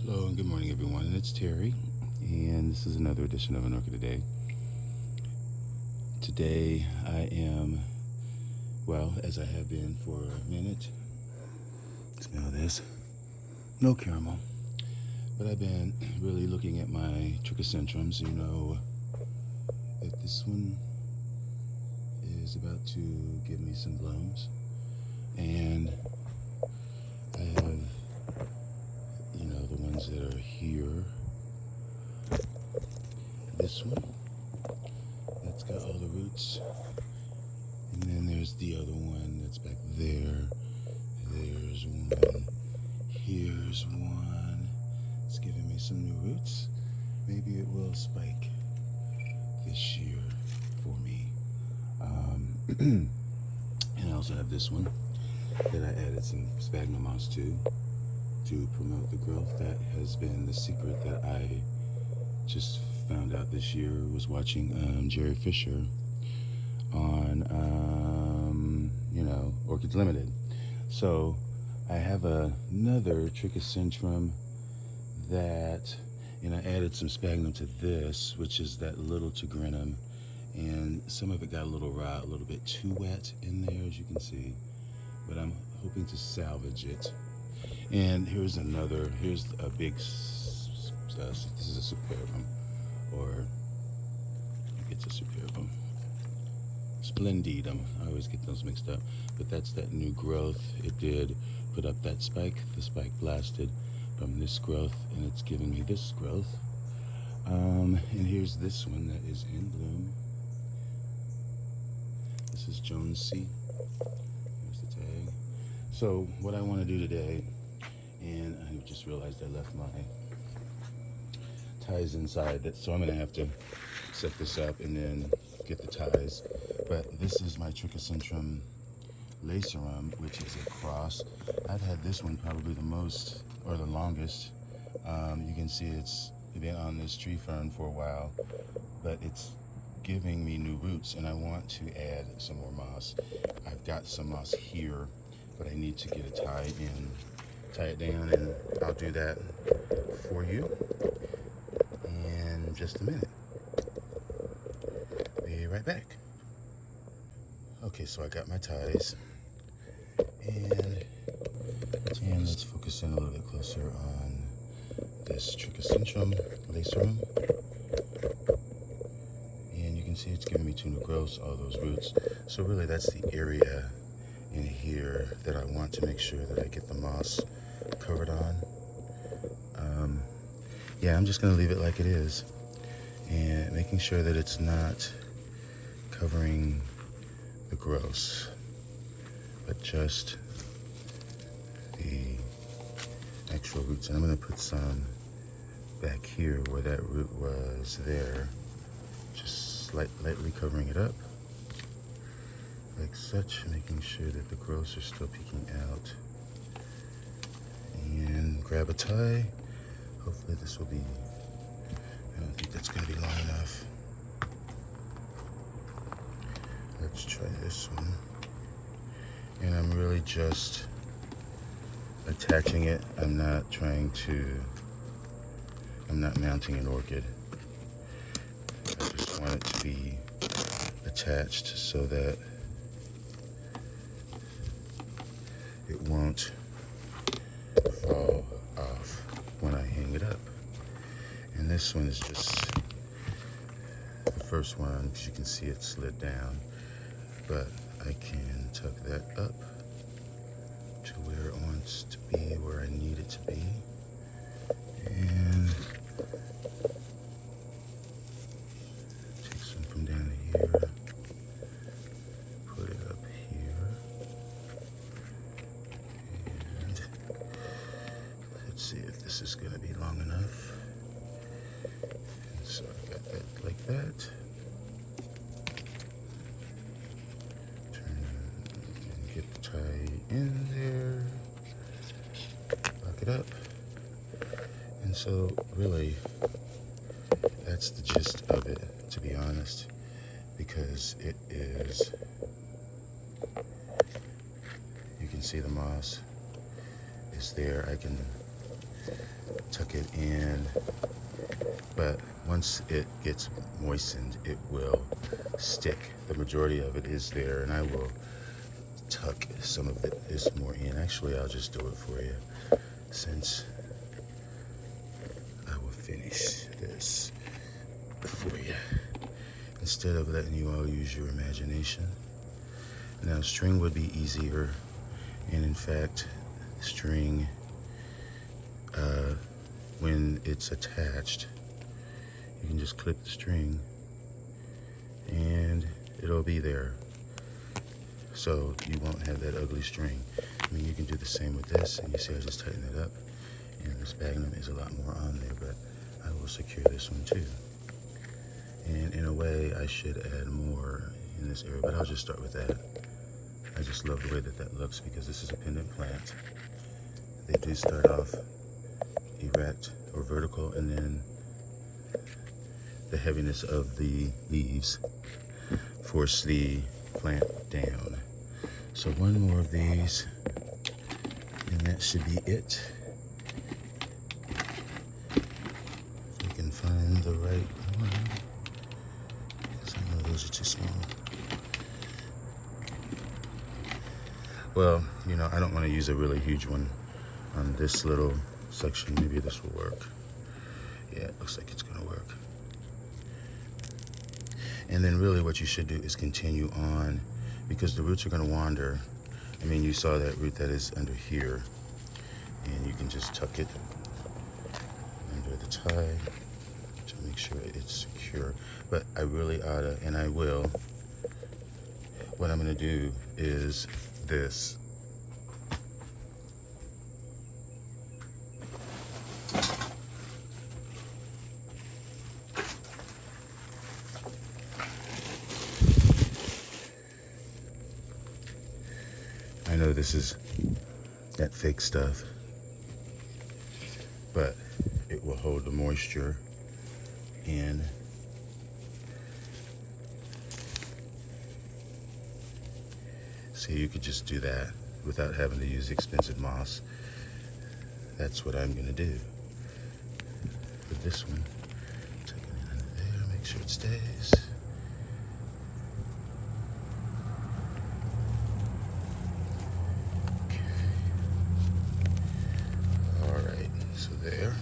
Hello and good morning, everyone. And it's Terry, and this is another edition of An Orchid Today. Today, I am, well, as I have been for a minute. Smell this. No caramel. But I've been really looking at my trichocentrums. You know that this one is about to give me some blooms. And I have, the ones that are here. This one, that's got all the roots. And then there's the other one that's back there. There's one. Here's one. It's giving me some new roots. Maybe it will spike this year for me. And I also have this one that I added some sphagnum moss to promote the growth. That has been the secret that I just found out this year. Was watching Jerry Fisher on Orchids Limited. So I have another trichocentrum that, and I added some sphagnum to this, which is that little tigrinum, and some of it got a little raw, a little bit too wet in there, as you can see, but I'm hoping to salvage it. And here's a big, this is a superbum, or I think it's a superbum. Splendidum, I always get those mixed up, but that's that new growth. It did put up that spike. The spike blasted from this growth, and it's giving me this growth. And here's this one that is in bloom. This is Jonesy. Here's the tag. So what I want to do today, and I just realized I left my ties inside, so I'm going to have to set this up and then get the ties. But this is my Trichocentrum lacerum, which is a cross. I've had this one probably the most, or the longest. You can see it's been on this tree fern for a while, but it's giving me new roots, and I want to add some more moss. I've got some moss here, but I need to get a tie it down, and I'll do that for you in just a minute. Be right back. Okay, so I got my ties, and let's focus in a little bit closer on this Trichocentrum lacerum. And you can see it's giving me two new growths, all those roots. So really that's the area in here that I want to make sure that I get the moss covered on. Yeah, I'm just gonna leave it like it is, and making sure that it's not covering the growths, but just the actual roots. And I'm gonna put some back here where that root was there, just lightly covering it up like such, making sure that the growths are still peeking out. And grab a tie. Hopefully this will be, I don't think that's going to be long enough. Let's try this one. And I'm really just attaching it. I'm not mounting an orchid. I just want it to be attached so that it won't fall off when I hang it up. And this one is just the first one, because you can see it slid down, but I can tuck that up to where it wants to be, where I need it to be, and take some from down here, put it up here, and let's see if this is going to be long enough. And so I got that like that. Turn and get the tie in there. Lock it up. And so really, that's the gist of it, to be honest, because it is, you can see the moss is there. I can tuck it but once it gets moistened, it will stick. The majority of it is there, and I will tuck some of this more in. Actually, I'll just do it for you, since I will finish this for you, instead of letting you all use your imagination. Now, string would be easier, and in fact, string, when it's attached, you can just clip the string and it'll be there, so you won't have that ugly string. I mean, you can do the same with this, and you see I just tighten it up, and this sphagnum is a lot more on there, but I will secure this one too. And in a way, I should add more in this area, but I'll just start with that. I just love the way that that looks, because this is a pendant plant. They do start off erect or vertical, and then the heaviness of the leaves force the plant down. So one more of these, and that should be it. If we can find the right one, because I know those are too small. Well, you know, I don't want to use a really huge one on this little section. Maybe this will work. Yeah, it looks like it's going to work. And then really what you should do is continue on, because the roots are going to wander. I mean, you saw that root that is under here, and you can just tuck it under the tie to make sure it's secure. But I really ought to, and I will, what I'm going to do is this. I know this is that fake stuff, but it will hold the moisture in. So you could just do that without having to use expensive moss. That's what I'm gonna do with this one. Tuck it in under there, make sure it stays. There,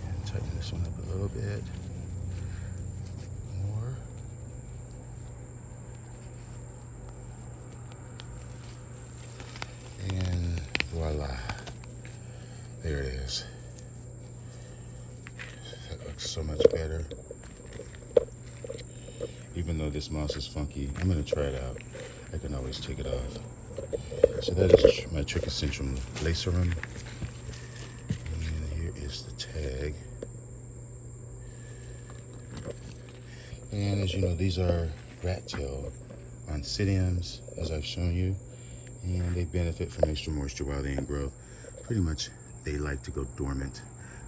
and tighten this one up a little bit more. And voila, there it is. That looks so much better. Even though this moss is funky, I'm gonna try it out. I can always take it off. So that is my Trichocentrum lacerum. Is the tag. And as you know, these are rat tail oncidiums, as I've shown you, and they benefit from extra moisture while they're in growth. Pretty much they like to go dormant,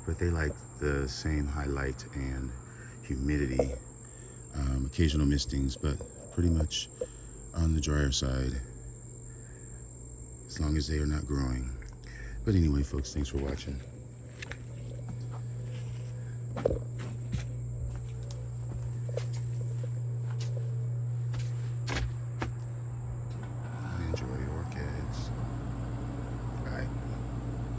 but they like the same high light and humidity, occasional mistings, but pretty much on the drier side, as long as they are not growing. But anyway, folks, thanks for watching.